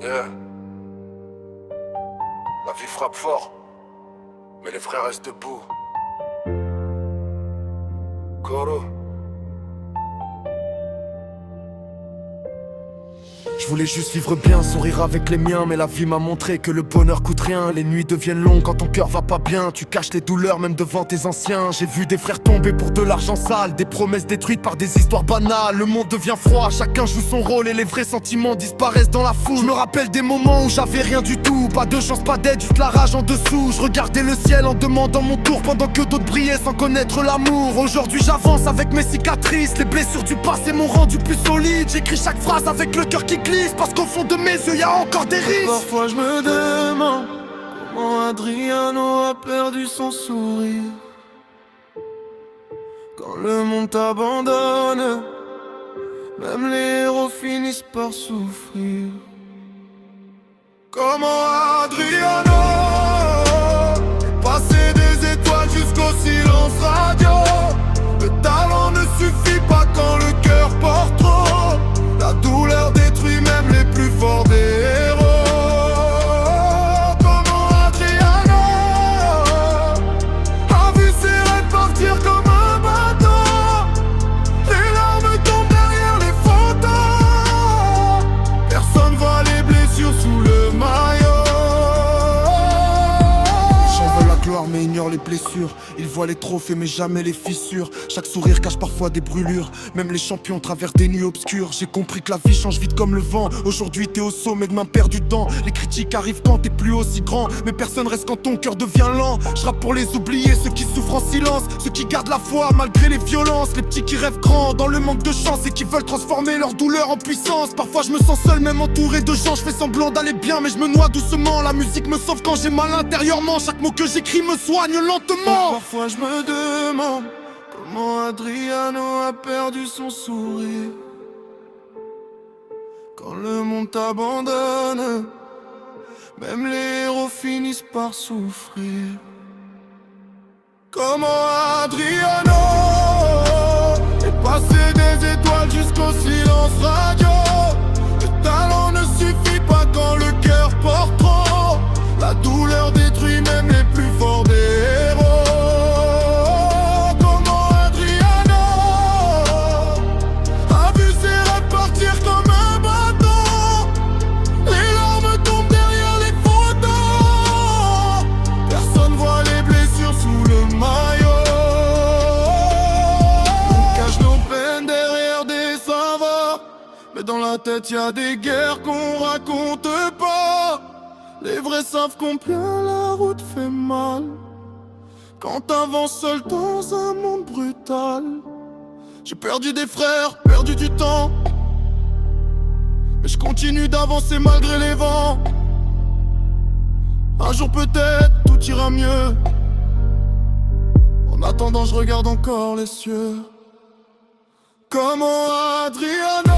Yeah. La vie frappe fort, mais les frères restent debout. Koro. Je voulais juste vivre bien, sourire avec les miens. Mais la vie m'a montré que le bonheur coûte rien. Les nuits deviennent longues quand ton cœur va pas bien. Tu caches les douleurs même devant tes anciens. J'ai vu des frères tomber pour de l'argent sale, des promesses détruites par des histoires banales. Le monde devient froid, chacun joue son rôle et les vrais sentiments disparaissent dans la foule. Je me rappelle des moments où j'avais rien du tout. Pas de chance, pas d'aide, juste la rage en dessous. Je regardais le ciel en demandant mon tour pendant que d'autres brillaient sans connaître l'amour. Aujourd'hui j'avance avec mes cicatrices. Les blessures du passé m'ont rendu plus solide. J'écris chaque phrase avec le cœur qui glisse, parce qu'au fond de mes yeux y'a encore des risques. Parfois je me demande comment Adriano a perdu son sourire quand le monde t'abandonne. Même les héros finissent par souffrir. Comment Adriano passer des étoiles jusqu'au silence radio. Le talent ne suffit pas quand le cœur porte trop. La douleur détruit même les plus forts des héros. Comment Adriano a vu ses rêves partir comme un bateau. Les larmes tombent derrière les photos. Personne voit les blessures sous le maillot. J'en veux la gloire mais ignore les blessures. Ils voient les trophées mais jamais les fissures. Chaque sourire cache parfois des brûlures. Même les champions traversent des nuits obscures. J'ai compris que la vie change vite comme le vent. Aujourd'hui t'es au sommet, demain perds du temps. Les critiques arrivent quand t'es plus aussi grand. Mais personne reste quand ton cœur devient lent. Je rappe pour les oublier, ceux qui souffrent en silence. Ceux qui gardent la foi malgré les violences. Les petits qui rêvent grand dans le manque de chance et qui veulent transformer leur douleur en puissance. Parfois je me sens seul même entouré de gens. Je fais semblant d'aller bien mais je me noie doucement. La musique me sauve quand j'ai mal intérieurement. Chaque mot que j'écris me soigne lentement. Parfois je me demande comment Adriano a perdu son sourire quand le monde t'abandonne. Même les héros finissent par souffrir. Comment Adriano est passé des étoiles jusqu'au silence radio. Le talent ne suffit pas quand le cœur porte trop. La douleur détruit même les plus forts des héros. Comment Adriano a vu ses rêves partir comme un bateau. Les larmes tombent derrière les photos. Personne voit les blessures sous le maillot. On cache nos peines derrière des savoirs, mais dans la tête y a des guerres qu'on raconte pas. Les vrais savent combien la route fait mal quand t'avances seul dans un monde brutal. J'ai perdu des frères, perdu du temps, mais je continue d'avancer malgré les vents. Un jour peut-être tout ira mieux. En attendant je regarde encore les cieux. Comment Adriano